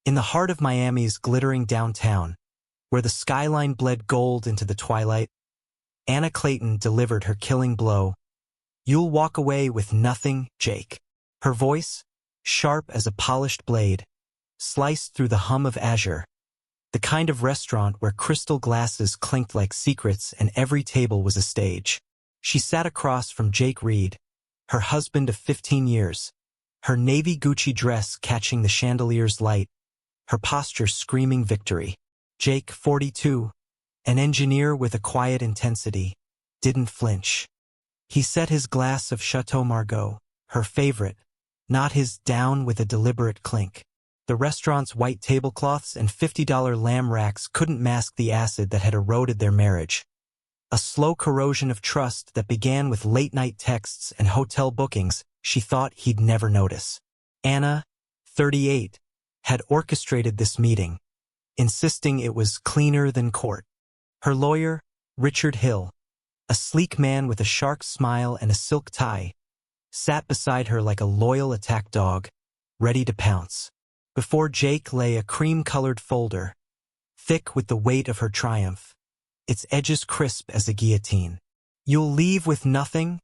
In the heart of Miami's glittering downtown, where the skyline bled gold into the twilight, Anna Clayton delivered her killing blow. "You'll walk away with nothing, Jake." Her voice, sharp as a polished blade, sliced through the hum of azure, the kind of restaurant where crystal glasses clinked like secrets and every table was a stage. She sat across from Jake Reed, her husband of 15 years, her navy Gucci dress catching the chandelier's light, her posture screaming victory. Jake, 42, an engineer with a quiet intensity, didn't flinch. He set his glass of Chateau Margaux, her favorite, not his, down with a deliberate clink. The restaurant's white tablecloths and $50 lamb racks couldn't mask the acid that had eroded their marriage. A slow corrosion of trust that began with late-night texts and hotel bookings she thought he'd never notice. Anna, 38, had orchestrated this meeting, insisting it was cleaner than court. Her lawyer, Richard Hill, a sleek man with a shark smile and a silk tie, sat beside her like a loyal attack dog, ready to pounce. Before Jake lay a cream-colored folder, thick with the weight of her triumph, its edges crisp as a guillotine. "You'll leave with nothing?"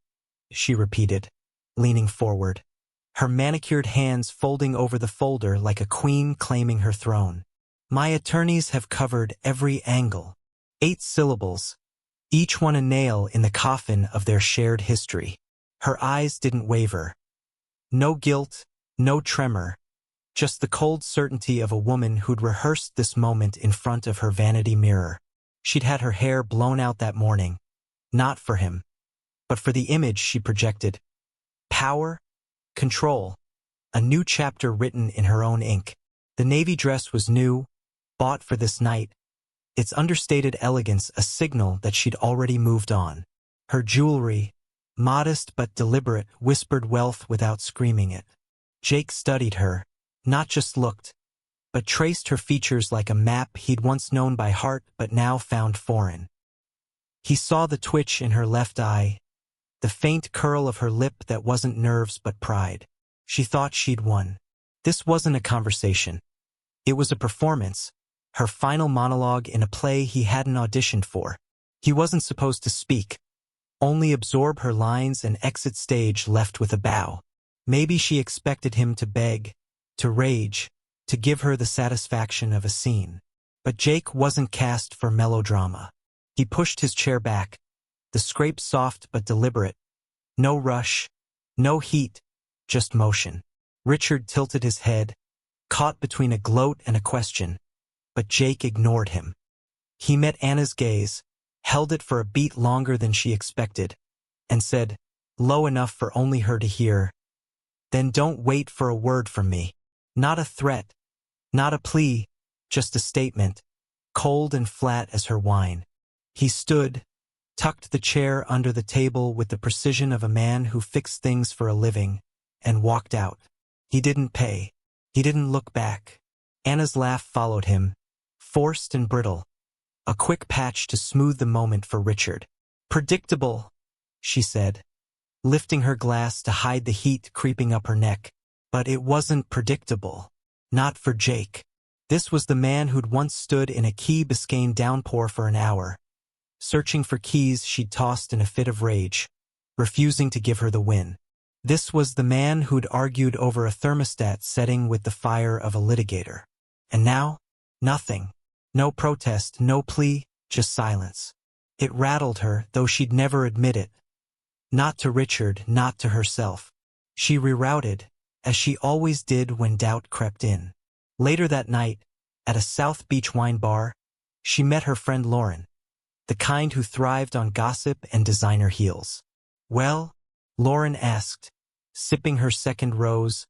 she repeated, leaning forward, her manicured hands folding over the folder like a queen claiming her throne. "My attorneys have covered every angle." 8 syllables, each one a nail in the coffin of their shared history. Her eyes didn't waver. No guilt, no tremor, just the cold certainty of a woman who'd rehearsed this moment in front of her vanity mirror. She'd had her hair blown out that morning, not for him, but for the image she projected. Power, control, a new chapter written in her own ink. The navy dress was new, bought for this night, its understated elegance a signal that she'd already moved on. Her jewelry, modest but deliberate, whispered wealth without screaming it. Jake studied her, not just looked, but traced her features like a map he'd once known by heart but now found foreign. He saw the twitch in her left eye, the faint curl of her lip that wasn't nerves but pride. She thought she'd won. This wasn't a conversation. It was a performance, her final monologue in a play he hadn't auditioned for. He wasn't supposed to speak, only absorb her lines and exit stage left with a bow. Maybe she expected him to beg, to rage, to give her the satisfaction of a scene. But Jake wasn't cast for melodrama. He pushed his chair back, the scrape soft but deliberate. No rush, no heat, just motion. Richard tilted his head, caught between a gloat and a question, but Jake ignored him. He met Anna's gaze, held it for a beat longer than she expected, and said, low enough for only her to hear, "Then don't wait for a word from me." Not a threat, not a plea, just a statement, cold and flat as her wine. He stood, tucked the chair under the table with the precision of a man who fixed things for a living, and walked out. He didn't pay. He didn't look back. Anna's laugh followed him, forced and brittle, a quick patch to smooth the moment for Richard. "Predictable," she said, lifting her glass to hide the heat creeping up her neck. But it wasn't predictable. Not for Jake. This was the man who'd once stood in a Key Biscayne downpour for an hour, searching for keys she'd tossed in a fit of rage, refusing to give her the win. This was the man who'd argued over a thermostat setting with the fire of a litigator. And now, nothing. No protest, no plea, just silence. It rattled her, though she'd never admit it. Not to Richard, not to herself. She rerouted, as she always did when doubt crept in. Later that night, at a South Beach wine bar, she met her friend Lauren, the kind who thrived on gossip and designer heels. "Well?" Lauren asked, sipping her second rose,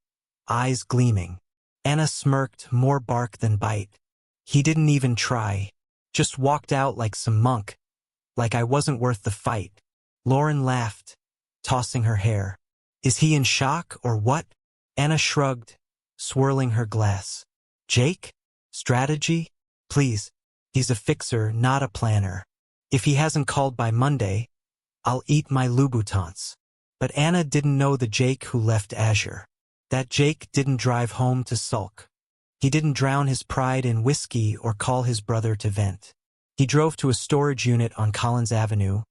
eyes gleaming. Anna smirked, more bark than bite. "He didn't even try. Just walked out like some monk, like I wasn't worth the fight." Lauren laughed, tossing her hair. "Is he in shock or what?" Anna shrugged, swirling her glass. "Jake? Strategy? Please. He's a fixer, not a planner. If he hasn't called by Monday, I'll eat my Louboutins." But Anna didn't know the Jake who left Azure. That Jake didn't drive home to sulk. He didn't drown his pride in whiskey or call his brother to vent. He drove to a storage unit on Collins Avenue,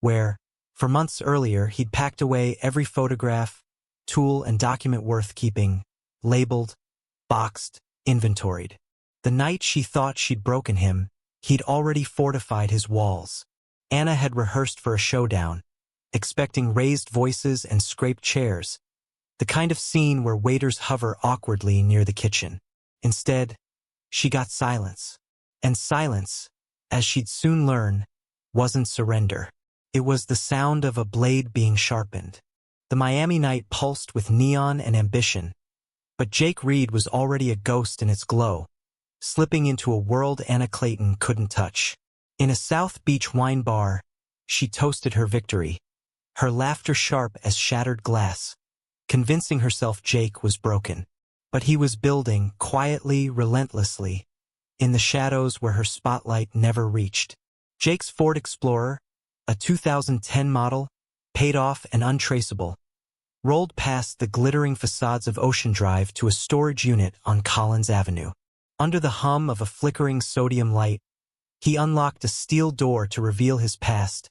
where, for months earlier, he'd packed away every photograph, tool, and document worth keeping, labeled, boxed, inventoried. The night she thought she'd broken him, he'd already fortified his walls. Anna had rehearsed for a showdown, expecting raised voices and scraped chairs, the kind of scene where waiters hover awkwardly near the kitchen. Instead, she got silence. And silence, as she'd soon learn, wasn't surrender. It was the sound of a blade being sharpened. The Miami night pulsed with neon and ambition, but Jake Reed was already a ghost in its glow, slipping into a world Anna Clayton couldn't touch. In a South Beach wine bar, she toasted her victory, her laughter sharp as shattered glass, convincing herself Jake was broken. But he was building, quietly, relentlessly, in the shadows where her spotlight never reached. Jake's Ford Explorer, a 2010 model, paid off and untraceable, rolled past the glittering facades of Ocean Drive to a storage unit on Collins Avenue. Under the hum of a flickering sodium light, he unlocked a steel door to reveal his past,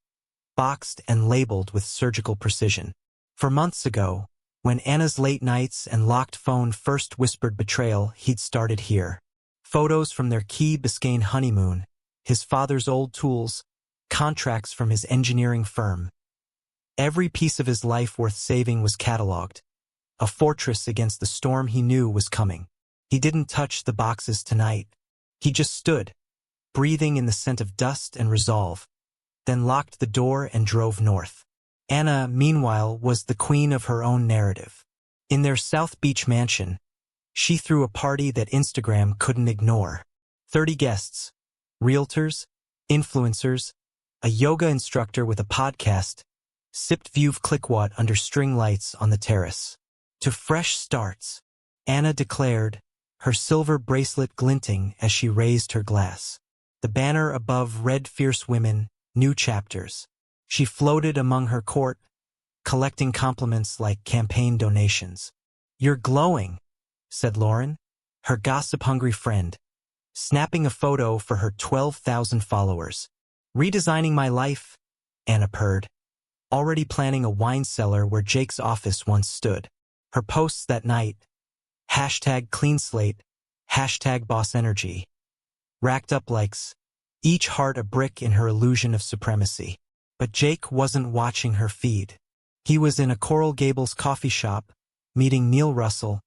boxed and labeled with surgical precision. For months ago, when Anna's late nights and locked phone first whispered betrayal, he'd started here. Photos from their Key Biscayne honeymoon, his father's old tools, contracts from his engineering firm. Every piece of his life worth saving was catalogued, a fortress against the storm he knew was coming. He didn't touch the boxes tonight. He just stood, breathing in the scent of dust and resolve, then locked the door and drove north. Anna, meanwhile, was the queen of her own narrative. In their South Beach mansion, she threw a party that Instagram couldn't ignore. 30 guests, realtors, influencers, a yoga instructor with a podcast, sipped Veuve Clicquot under string lights on the terrace. To fresh starts, Anna declared, her silver bracelet glinting as she raised her glass. The banner above read Fierce Women, New Chapters. She floated among her court, collecting compliments like campaign donations. "You're glowing," said Lauren, her gossip-hungry friend, snapping a photo for her 12,000 followers. "Redesigning my life," Anna purred, already planning a wine cellar where Jake's office once stood. Her posts that night, #CleanSlate, #BossEnergy, racked up likes, each heart a brick in her illusion of supremacy. But Jake wasn't watching her feed. He was in a Coral Gables coffee shop, meeting Neil Russell,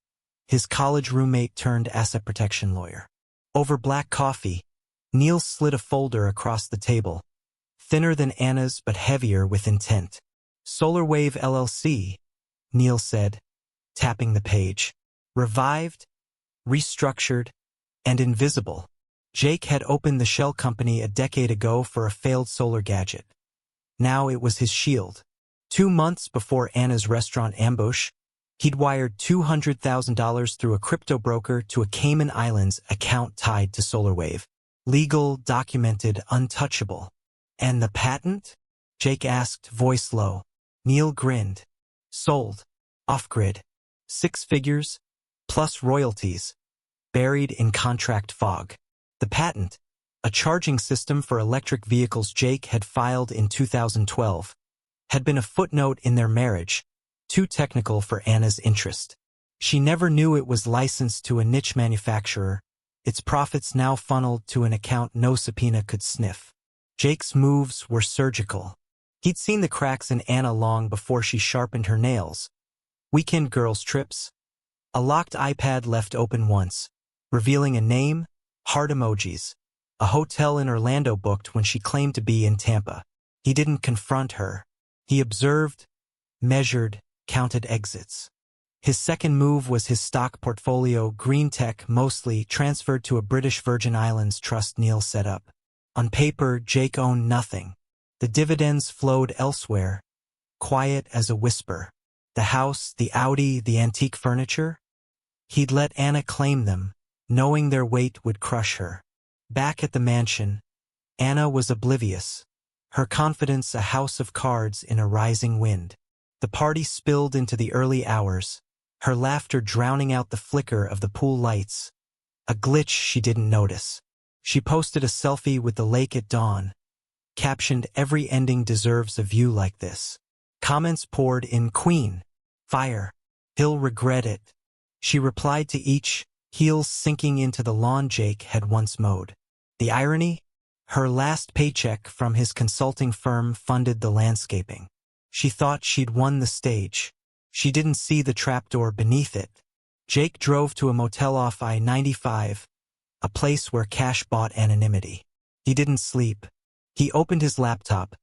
his college roommate turned asset protection lawyer. Over black coffee, Neil slid a folder across the table, thinner than Anna's but heavier with intent. "SolarWave LLC," Neil said, tapping the page. Revived, restructured, and invisible. Jake had opened the shell company a decade ago for a failed solar gadget. Now it was his shield. 2 months before Anna's restaurant ambush, he'd wired $200,000 through a crypto broker to a Cayman Islands account tied to SolarWave. Legal, documented, untouchable. "And the patent?" Jake asked, voice low. Neil grinned. "Sold. Off-grid. 6 figures, plus royalties, buried in contract fog." The patent, a charging system for electric vehicles Jake had filed in 2012, had been a footnote in their marriage, too technical for Anna's interest. She never knew it was licensed to a niche manufacturer, its profits now funneled to an account no subpoena could sniff. Jake's moves were surgical. He'd seen the cracks in Anna long before she sharpened her nails. Weekend girls' trips. A locked iPad left open once, revealing a name, heart emojis. A hotel in Orlando booked when she claimed to be in Tampa. He didn't confront her. He observed, measured, counted exits. His second move was his stock portfolio, green tech mostly, transferred to a British Virgin Islands trust Neil set up. On paper, Jake owned nothing. The dividends flowed elsewhere, quiet as a whisper. The house, the Audi, the antique furniture. He'd let Anna claim them, knowing their weight would crush her. Back at the mansion, Anna was oblivious, her confidence a house of cards in a rising wind. The party spilled into the early hours, her laughter drowning out the flicker of the pool lights, A glitch she didn't notice. She posted a selfie with the lake at dawn, captioned, "Every ending deserves a view like this." Comments poured in, "Queen, fire, he'll regret it." She replied to each, heels sinking into the lawn Jake had once mowed. The irony? Her last paycheck from his consulting firm funded the landscaping. She thought she'd won the stage. She didn't see the trapdoor beneath it. Jake drove to a motel off I-95, a place where cash bought anonymity. He didn't sleep. He opened his laptop,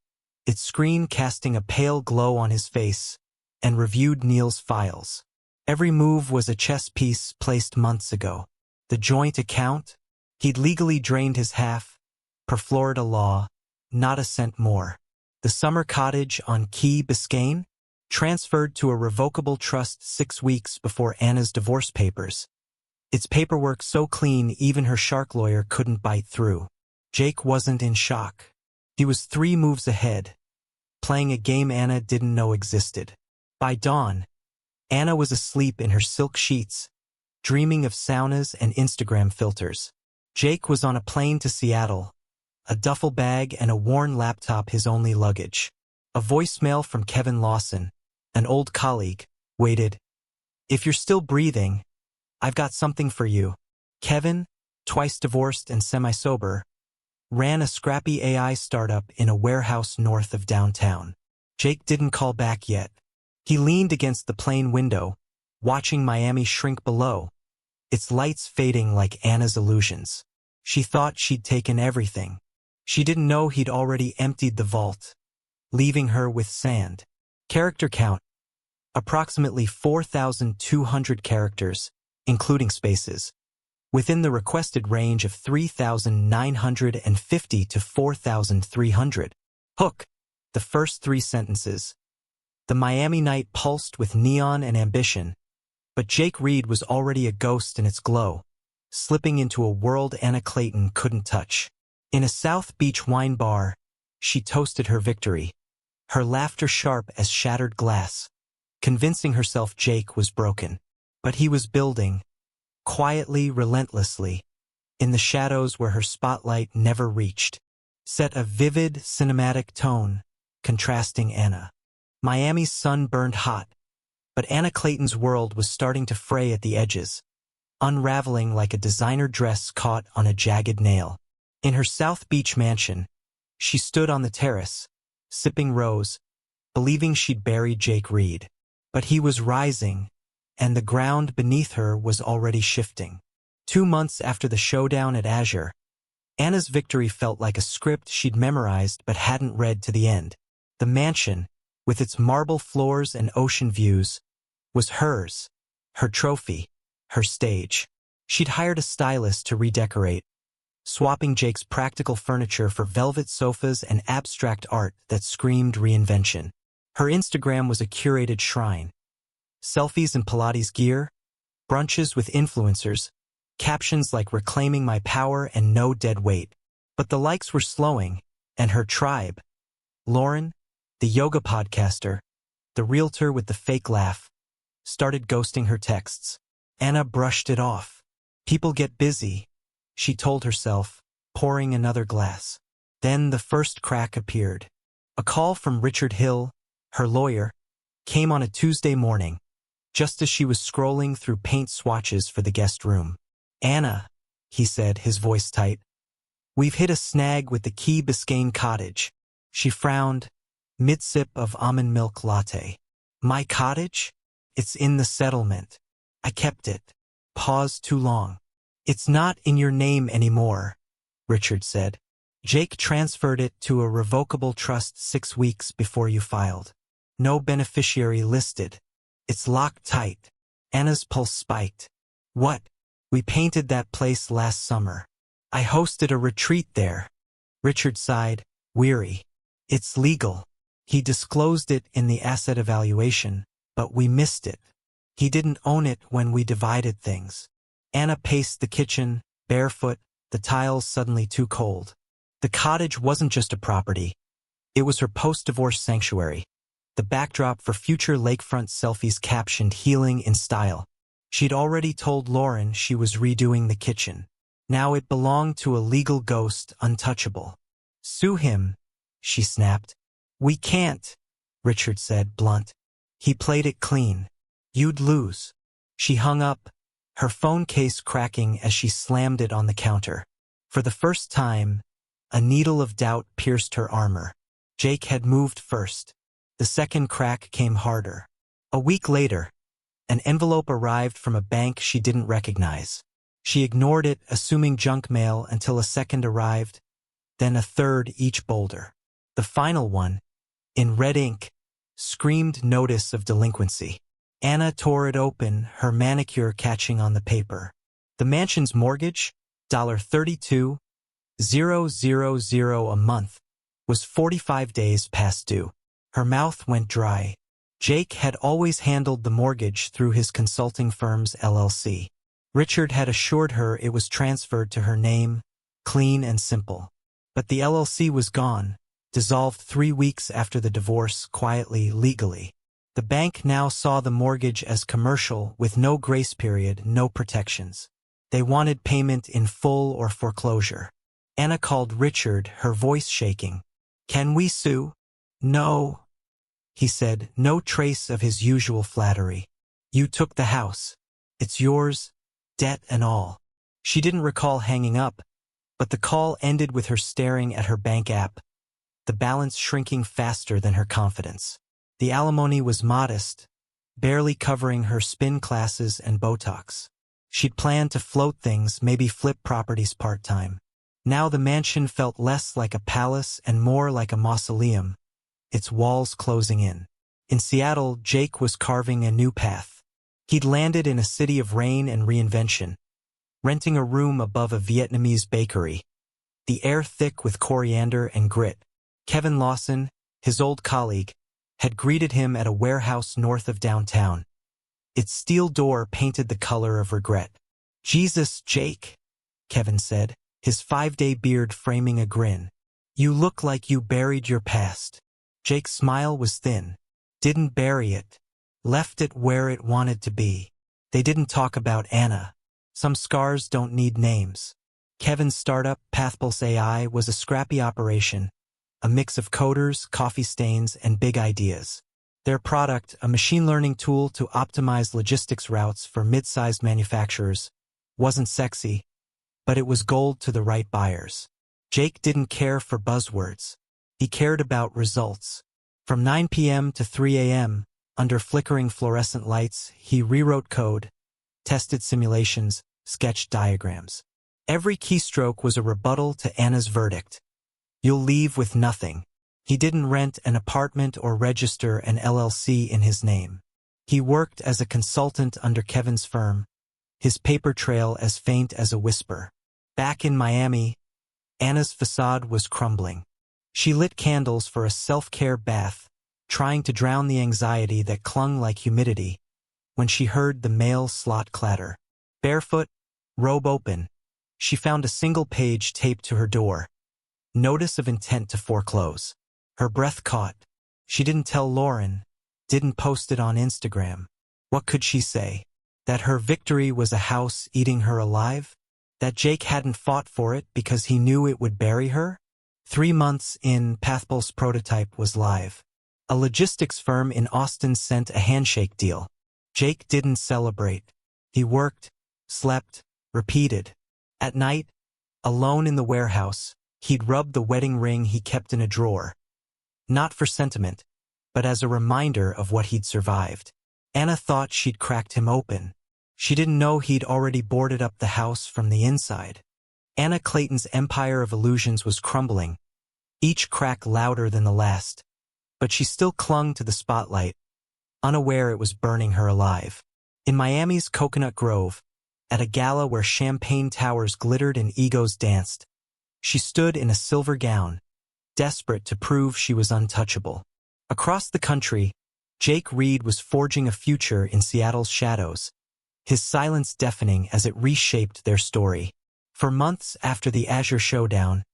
its screen casting a pale glow on his face, and reviewed Neil's files. Every move was a chess piece placed months ago. The joint account? He'd legally drained his half, per Florida law, not a cent more. The summer cottage on Key Biscayne? Transferred to a revocable trust 6 weeks before Anna's divorce papers. Its paperwork so clean even her shark lawyer couldn't bite through. Jake wasn't in shock. He was 3 moves ahead, playing a game Anna didn't know existed. By dawn, Anna was asleep in her silk sheets, dreaming of saunas and Instagram filters. Jake was on a plane to Seattle, a duffel bag and a worn laptop his only luggage. A voicemail from Kevin Lawson, an old colleague, waited. "If you're still breathing, I've got something for you." Kevin, twice divorced and semi-sober, ran a scrappy AI startup in a warehouse north of downtown. Jake didn't call back yet. He leaned against the plane window, watching Miami shrink below, its lights fading like Anna's illusions. She thought she'd taken everything. She didn't know he'd already emptied the vault, leaving her with sand. Character count: approximately 4,200 characters, including spaces, within the requested range of 3,950 to 4,300. Hook: the first 3 sentences. The Miami night pulsed with neon and ambition, but Jake Reed was already a ghost in its glow, slipping into a world Anna Clayton couldn't touch. In a South Beach wine bar, she toasted her victory, her laughter sharp as shattered glass, convincing herself Jake was broken. But he was building, quietly, relentlessly, in the shadows where her spotlight never reached. Set a vivid, cinematic tone, contrasting Anna. Miami's sun burned hot, but Anna Clayton's world was starting to fray at the edges, unraveling like a designer dress caught on a jagged nail. In her South Beach mansion, she stood on the terrace, sipping rose, believing she'd buried Jake Reed. But he was rising, and the ground beneath her was already shifting. 2 months after the showdown at Azure, Anna's victory felt like a script she'd memorized but hadn't read to the end. The mansion, with its marble floors and ocean views, was hers, her trophy, her stage. She'd hired a stylist to redecorate, swapping Jake's practical furniture for velvet sofas and abstract art that screamed reinvention. Her Instagram was a curated shrine. Selfies in Pilates gear, brunches with influencers, captions like "reclaiming my power" and "no dead weight." But the likes were slowing, and her tribe, Lauren, the yoga podcaster, the realtor with the fake laugh, started ghosting her texts. Anna brushed it off. People get busy, she told herself, pouring another glass. Then the first crack appeared. A call from Richard Hill, her lawyer, came on a Tuesday morning, just as she was scrolling through paint swatches for the guest room. "Anna," he said, his voice tight, "we've hit a snag with the Key Biscayne cottage." She frowned, mid-sip of almond milk latte. "My cottage? It's in the settlement. I kept it." Pause too long. "It's not in your name anymore," Richard said. "Jake transferred it to a revocable trust 6 weeks before you filed. No beneficiary listed. It's locked tight." Anna's pulse spiked. "What? We painted that place last summer. I hosted a retreat there." Richard sighed, weary. "It's legal. He disclosed it in the asset evaluation, but we missed it. He didn't own it when we divided things." Anna paced the kitchen, barefoot, the tiles suddenly too cold. The cottage wasn't just a property. It was her post-divorce sanctuary, the backdrop for future lakefront selfies captioned "Healing in Style." She'd already told Lauren she was redoing the kitchen. Now it belonged to a legal ghost, untouchable. "Sue him," she snapped. "We can't," Richard said, blunt. "He played it clean. You'd lose." She hung up, her phone case cracking as she slammed it on the counter. For the first time, a needle of doubt pierced her armor. Jake had moved first. The second crack came harder. A week later, an envelope arrived from a bank she didn't recognize. She ignored it, assuming junk mail, until a second arrived, then a third, each bolder. The final one, in red ink, screamed notice of delinquency. Anna tore it open, her manicure catching on the paper. The mansion's mortgage, $32,000 a month, was 45 days past due. Her mouth went dry. Jake had always handled the mortgage through his consulting firm's LLC. Richard had assured her it was transferred to her name, clean and simple. But the LLC was gone, dissolved 3 weeks after the divorce, quietly, legally. The bank now saw the mortgage as commercial, with no grace period, no protections. They wanted payment in full or foreclosure. Anna called Richard, her voice shaking. "Can we sue?" "No," he said, no trace of his usual flattery. "You took the house. It's yours, debt and all." She didn't recall hanging up, but the call ended with her staring at her bank app, the balance shrinking faster than her confidence. The alimony was modest, barely covering her spin classes and Botox. She'd planned to float things, maybe flip properties part-time. Now the mansion felt less like a palace and more like a mausoleum, its walls closing in. In Seattle, Jake was carving a new path. He'd landed in a city of rain and reinvention, renting a room above a Vietnamese bakery, the air thick with coriander and grit. Kevin Lawson, his old colleague, had greeted him at a warehouse north of downtown. Its steel door painted the color of regret. "Jesus, Jake," Kevin said, his 5-day beard framing a grin. "You look like you buried your past." Jake's smile was thin. "Didn't bury it. Left it where it wanted to be." They didn't talk about Anna. Some scars don't need names. Kevin's startup, Pathpulse AI, was a scrappy operation, a mix of coders, coffee stains, and big ideas. Their product, a machine learning tool to optimize logistics routes for mid-sized manufacturers, wasn't sexy, but it was gold to the right buyers. Jake didn't care for buzzwords. He cared about results. From 9 p.m. to 3 a.m., under flickering fluorescent lights, he rewrote code, tested simulations, sketched diagrams. Every keystroke was a rebuttal to Anna's verdict. "You'll leave with nothing." He didn't rent an apartment or register an LLC in his name. He worked as a consultant under Kevin's firm, his paper trail as faint as a whisper. Back in Miami, Anna's facade was crumbling. She lit candles for a self-care bath, trying to drown the anxiety that clung like humidity, when she heard the mail slot clatter. Barefoot, robe open, she found a single page taped to her door. Notice of intent to foreclose. Her breath caught. She didn't tell Lauren, didn't post it on Instagram. What could she say? That her victory was a house eating her alive? That Jake hadn't fought for it because he knew it would bury her? 3 months in, Pathpulse prototype was live. A logistics firm in Austin sent a handshake deal. Jake didn't celebrate. He worked, slept, repeated. At night, alone in the warehouse, he'd rub the wedding ring he kept in a drawer. Not for sentiment, but as a reminder of what he'd survived. Anna thought she'd cracked him open. She didn't know he'd already boarded up the house from the inside. Anna Clayton's empire of illusions was crumbling, each crack louder than the last. But she still clung to the spotlight, unaware it was burning her alive. In Miami's Coconut Grove, at a gala where champagne towers glittered and egos danced, she stood in a silver gown, desperate to prove she was untouchable. Across the country, Jake Reed was forging a future in Seattle's shadows, his silence deafening as it reshaped their story. For months after the Azure Showdown,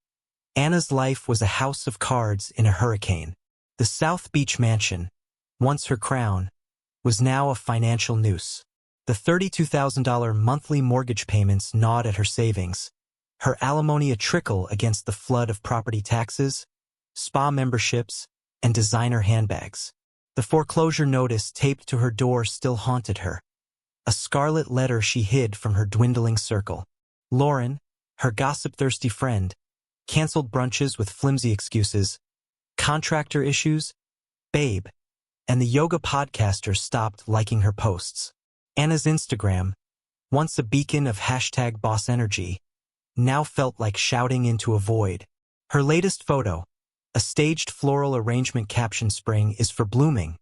Anna's life was a house of cards in a hurricane. The South Beach mansion, once her crown, was now a financial noose. The $32,000 monthly mortgage payments gnawed at her savings, her alimony a trickle against the flood of property taxes, spa memberships, and designer handbags. The foreclosure notice taped to her door still haunted her, a scarlet letter she hid from her dwindling circle. Lauren, her gossip-thirsty friend, canceled brunches with flimsy excuses, contractor issues, babe, and the yoga podcaster stopped liking her posts. Anna's Instagram, once a beacon of #boss energy, now felt like shouting into a void. Her latest photo, a staged floral arrangement caption "Spring is for blooming,"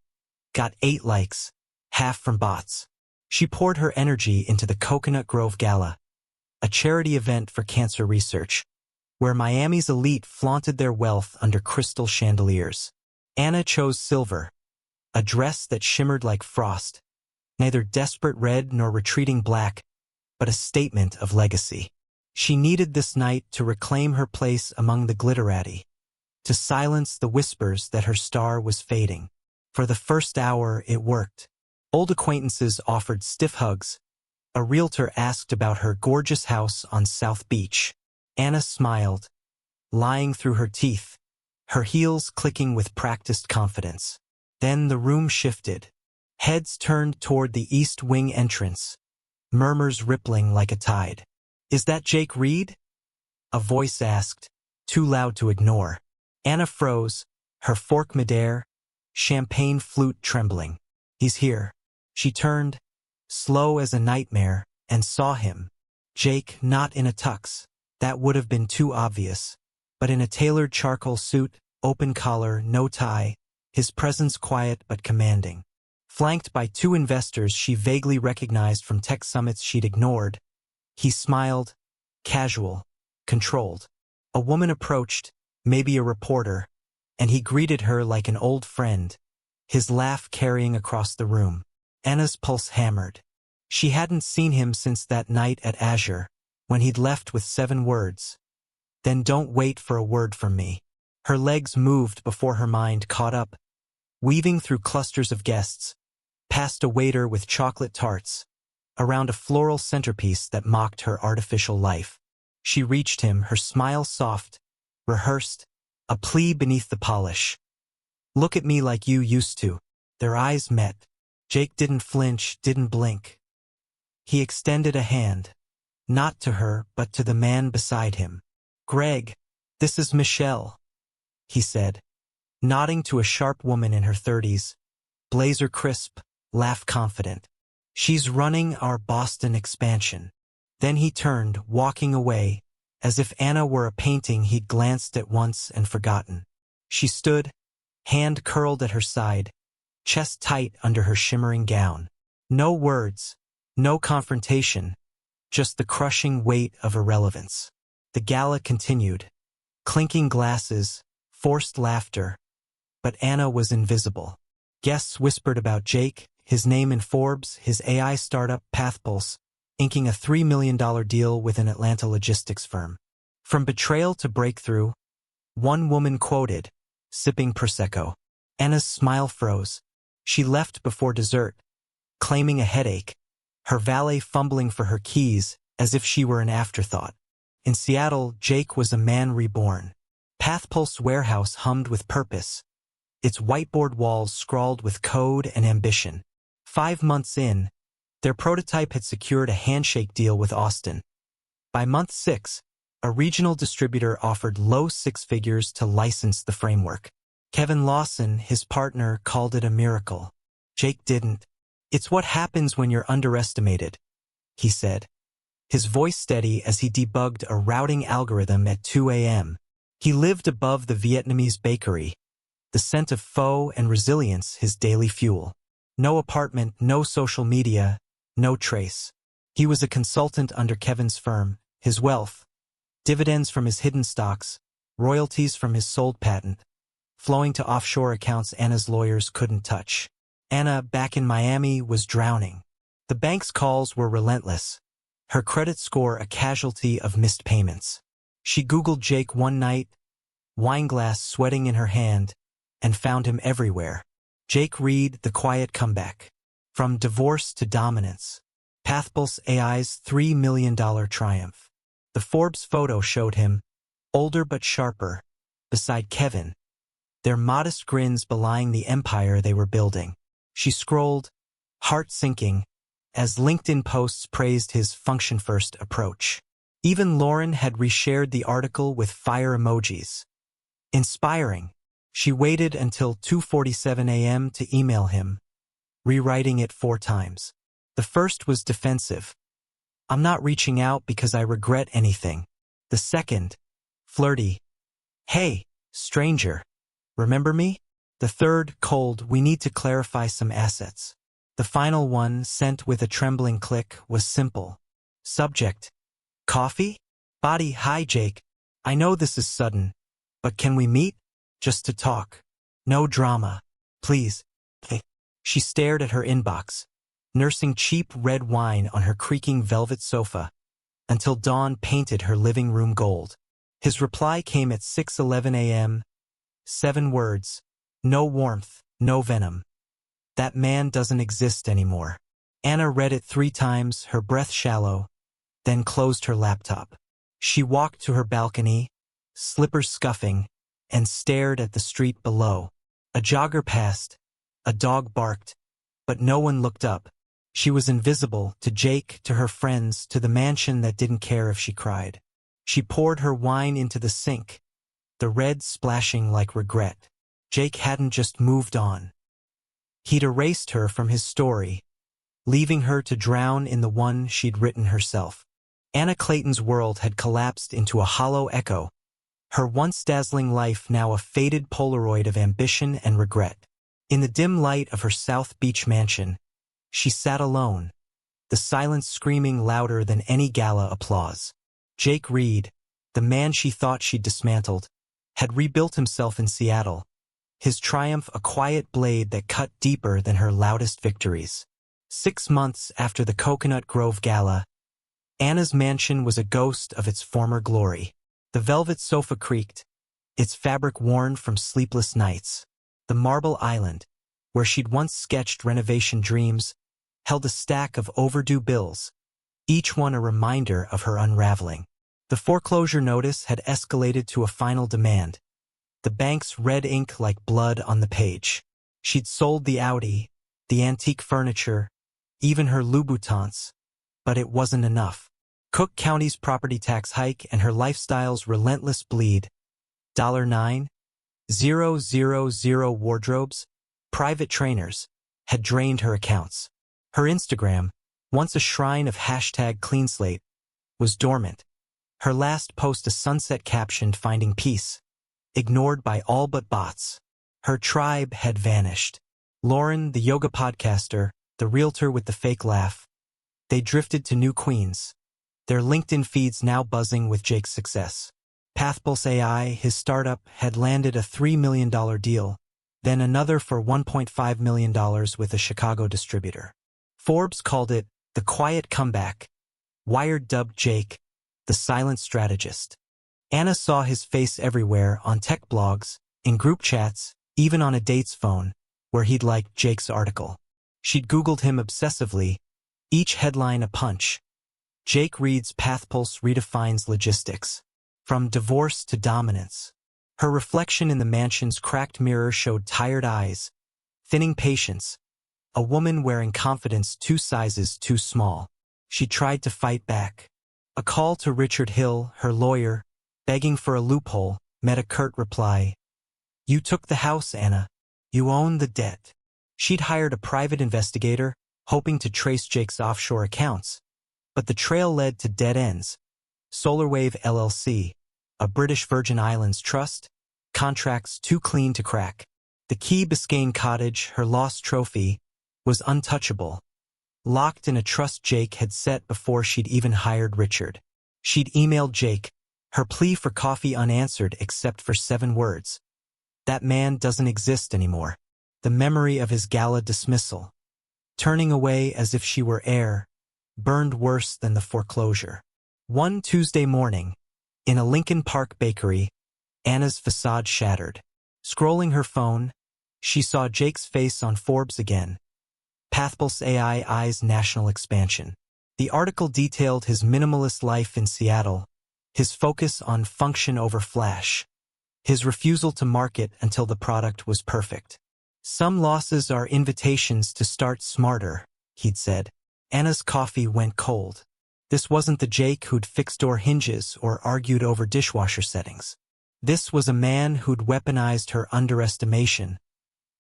got 8 likes, half from bots. She poured her energy into the Coconut Grove Gala, a charity event for cancer research, where Miami's elite flaunted their wealth under crystal chandeliers. Anna chose silver, a dress that shimmered like frost, neither desperate red nor retreating black, but a statement of legacy. She needed this night to reclaim her place among the glitterati, to silence the whispers that her star was fading. For the first hour, it worked. Old acquaintances offered stiff hugs. A realtor asked about her gorgeous house on South Beach. Anna smiled, lying through her teeth, her heels clicking with practiced confidence. Then the room shifted. Heads turned toward the East Wing entrance, murmurs rippling like a tide. "Is that Jake Reed?" a voice asked, too loud to ignore. Anna froze, her fork midair, champagne flute trembling. "He's here." She turned, slow as a nightmare, and saw him. Jake, not in a tux. That would have been too obvious. But in a tailored charcoal suit, open collar, no tie, his presence quiet but commanding. Flanked by 2 investors she vaguely recognized from tech summits she'd ignored, he smiled, casual, controlled. A woman approached, maybe a reporter, and he greeted her like an old friend, his laugh carrying across the room. Anna's pulse hammered. She hadn't seen him since that night at Azure, when he'd left with 7 words. "Then don't wait for a word from me." Her legs moved before her mind caught up, weaving through clusters of guests, past a waiter with chocolate tarts, around a floral centerpiece that mocked her artificial life. She reached him, her smile soft, rehearsed, a plea beneath the polish. "Look at me like you used to." Their eyes met. Jake didn't flinch, didn't blink. He extended a hand, not to her, but to the man beside him. "Greg, this is Michelle," he said, nodding to a sharp woman in her 30s, blazer crisp, laugh confident. "She's running our Boston expansion." Then he turned, walking away, as if Anna were a painting he'd glanced at once and forgotten. She stood, hand curled at her side, chest tight under her shimmering gown. No words, no confrontation, just the crushing weight of irrelevance. The gala continued. Clinking glasses, forced laughter, but Anna was invisible. Guests whispered about Jake, his name in Forbes, his AI startup Pathpulse, inking a $3 million deal with an Atlanta logistics firm. From betrayal to breakthrough, one woman quoted, sipping Prosecco. Anna's smile froze. She left before dessert, claiming a headache, her valet fumbling for her keys as if she were an afterthought. In Seattle, Jake was a man reborn. Pathpulse warehouse hummed with purpose, its whiteboard walls scrawled with code and ambition. 5 months in, their prototype had secured a handshake deal with Austin. By month 6, a regional distributor offered low 6 figures to license the framework. Kevin Lawson, his partner, called it a miracle. Jake didn't. "It's what happens when you're underestimated," he said, his voice steady as he debugged a routing algorithm at 2 a.m. He lived above the Vietnamese bakery, the scent of pho and resilience his daily fuel. No apartment, no social media, no trace. He was a consultant under Kevin's firm, his wealth, dividends from his hidden stocks, royalties from his sold patent, flowing to offshore accounts Anna's lawyers couldn't touch. Anna, back in Miami, was drowning. The bank's calls were relentless, her credit score a casualty of missed payments. She Googled Jake one night, wineglass sweating in her hand, and found him everywhere. Jake Reed, the quiet comeback. From divorce to dominance. Pathpulse AI's $3 million triumph. The Forbes photo showed him, older but sharper, beside Kevin, their modest grins belying the empire they were building. She scrolled, heart sinking, as LinkedIn posts praised his function-first approach. Even Lauren had reshared the article with fire emojis. Inspiring. She waited until 2:47 a.m. to email him, rewriting it 4 times. The first was defensive. I'm not reaching out because I regret anything. The second, flirty. Hey, stranger. Remember me? The third, cold, we need to clarify some assets. The final one, sent with a trembling click, was simple. Subject: coffee? Body: hi Jake. I know this is sudden, but can we meet? Just to talk. No drama. Please. She stared at her inbox, nursing cheap red wine on her creaking velvet sofa, until dawn painted her living room gold. His reply came at 6:11 a.m. 7 words. No warmth, no venom. That man doesn't exist anymore. Anna read it 3 times, her breath shallow, then closed her laptop. She walked to her balcony, slippers scuffing, and stared at the street below. A jogger passed, a dog barked, but no one looked up. She was invisible, to Jake, to her friends, to the mansion that didn't care if she cried. She poured her wine into the sink, the red splashing like regret. Jake hadn't just moved on. He'd erased her from his story, leaving her to drown in the one she'd written herself. Anna Clayton's world had collapsed into a hollow echo, her once dazzling life now a faded Polaroid of ambition and regret. In the dim light of her South Beach mansion, she sat alone, the silence screaming louder than any gala applause. Jake Reed, the man she thought she'd dismantled, had rebuilt himself in Seattle, his triumph a quiet blade that cut deeper than her loudest victories. 6 months after the Coconut Grove Gala, Anna's mansion was a ghost of its former glory. The velvet sofa creaked, its fabric worn from sleepless nights. The marble island, where she'd once sketched renovation dreams, held a stack of overdue bills, each one a reminder of her unraveling. The foreclosure notice had escalated to a final demand, the bank's red ink like blood on the page. She'd sold the Audi, the antique furniture, even her Louboutins, but it wasn't enough. Cook County's property tax hike and her lifestyle's relentless bleed. $9,000 wardrobes, private trainers, had drained her accounts. Her Instagram, once a shrine of #clean slate, was dormant. Her last post a sunset captioned "Finding Peace," ignored by all but bots. Her tribe had vanished. Lauren, the yoga podcaster, the realtor with the fake laugh. They drifted to New Queens, their LinkedIn feeds now buzzing with Jake's success. Pathpulse AI, his startup, had landed a $3 million deal, then another for $1.5 million with a Chicago distributor. Forbes called it the quiet comeback. Wired dubbed Jake the silent strategist. Anna saw his face everywhere, on tech blogs, in group chats, even on a date's phone, where he'd liked Jake's article. She'd Googled him obsessively, each headline a punch. Jake Reed's Pathpulse redefines logistics. From divorce to dominance. Her reflection in the mansion's cracked mirror showed tired eyes, thinning patience, a woman wearing confidence 2 sizes too small. She tried to fight back. A call to Richard Hill, her lawyer, begging for a loophole, met a curt reply. You took the house, Anna. You own the debt. She'd hired a private investigator, hoping to trace Jake's offshore accounts. But the trail led to dead ends. SolarWave LLC, a British Virgin Islands trust, contracts too clean to crack. The Key Biscayne cottage, her lost trophy, was untouchable, locked in a trust Jake had set before she'd even hired Richard. She'd emailed Jake, her plea for coffee unanswered except for 7 words. That man doesn't exist anymore. The memory of his gala dismissal, turning away as if she were air, burned worse than the foreclosure. One Tuesday morning, in a Lincoln Park bakery, Anna's facade shattered. Scrolling her phone, she saw Jake's face on Forbes again. Pathpulse AI eyes national expansion. The article detailed his minimalist life in Seattle, his focus on function over flash, his refusal to market until the product was perfect. Some losses are invitations to start smarter, he'd said. Anna's coffee went cold. This wasn't the Jake who'd fix door hinges or argued over dishwasher settings. This was a man who'd weaponized her underestimation,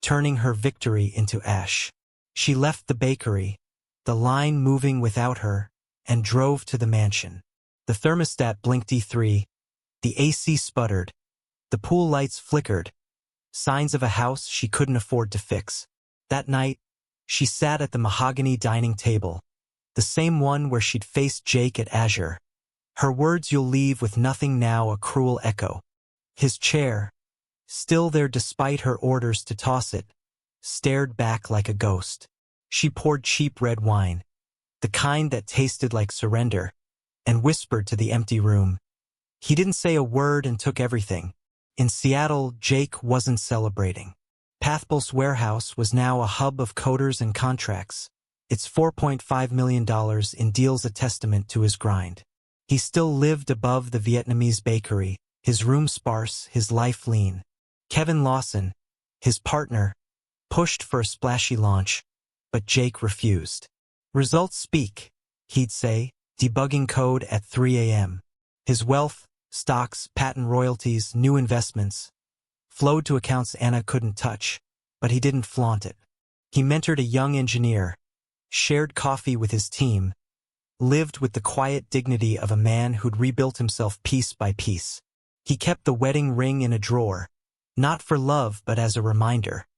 turning her victory into ash. She left the bakery, the line moving without her, and drove to the mansion. The thermostat blinked E3, the AC sputtered, the pool lights flickered, signs of a house she couldn't afford to fix. That night, she sat at the mahogany dining table, the same one where she'd faced Jake at Azure. Her words, "You'll leave with nothing now," a cruel echo. His chair, still there despite her orders to toss it, stared back like a ghost. She poured cheap red wine, the kind that tasted like surrender, and whispered to the empty room. He didn't say a word and took everything. In Seattle, Jake wasn't celebrating. Pathpulse Warehouse was now a hub of coders and contracts, its $4.5 million in deals a testament to his grind. He still lived above the Vietnamese bakery, his room sparse, his life lean. Kevin Lawson, his partner, pushed for a splashy launch, but Jake refused. "Results speak," he'd say, debugging code at 3 a.m. His wealth, stocks, patent royalties, new investments, flowed to accounts Anna couldn't touch, but he didn't flaunt it. He mentored a young engineer, shared coffee with his team, lived with the quiet dignity of a man who'd rebuilt himself piece by piece. He kept the wedding ring in a drawer, not for love but as a reminder.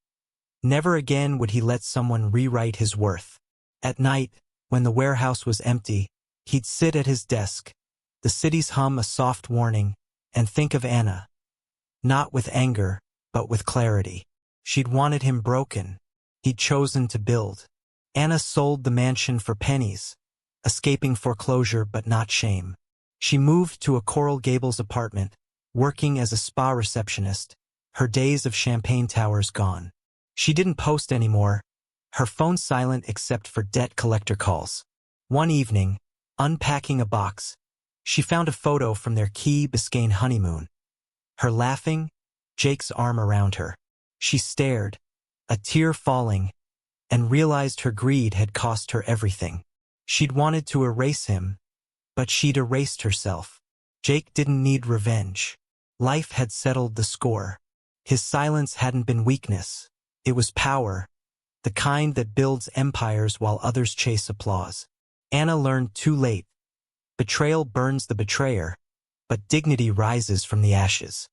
Never again would he let someone rewrite his worth. At night, when the warehouse was empty, he'd sit at his desk, the city's hum a soft warning, and think of Anna. Not with anger, but with clarity. She'd wanted him broken. He'd chosen to build. Anna sold the mansion for pennies, escaping foreclosure but not shame. She moved to a Coral Gables apartment, working as a spa receptionist, her days of champagne towers gone. She didn't post anymore, her phone silent except for debt collector calls. One evening, unpacking a box, she found a photo from their Key Biscayne honeymoon. Her laughing, Jake's arm around her. She stared, a tear falling, and realized her greed had cost her everything. She'd wanted to erase him, but she'd erased herself. Jake didn't need revenge. Life had settled the score. His silence hadn't been weakness. It was power, the kind that builds empires while others chase applause. Anna learned too late. Betrayal burns the betrayer, but dignity rises from the ashes.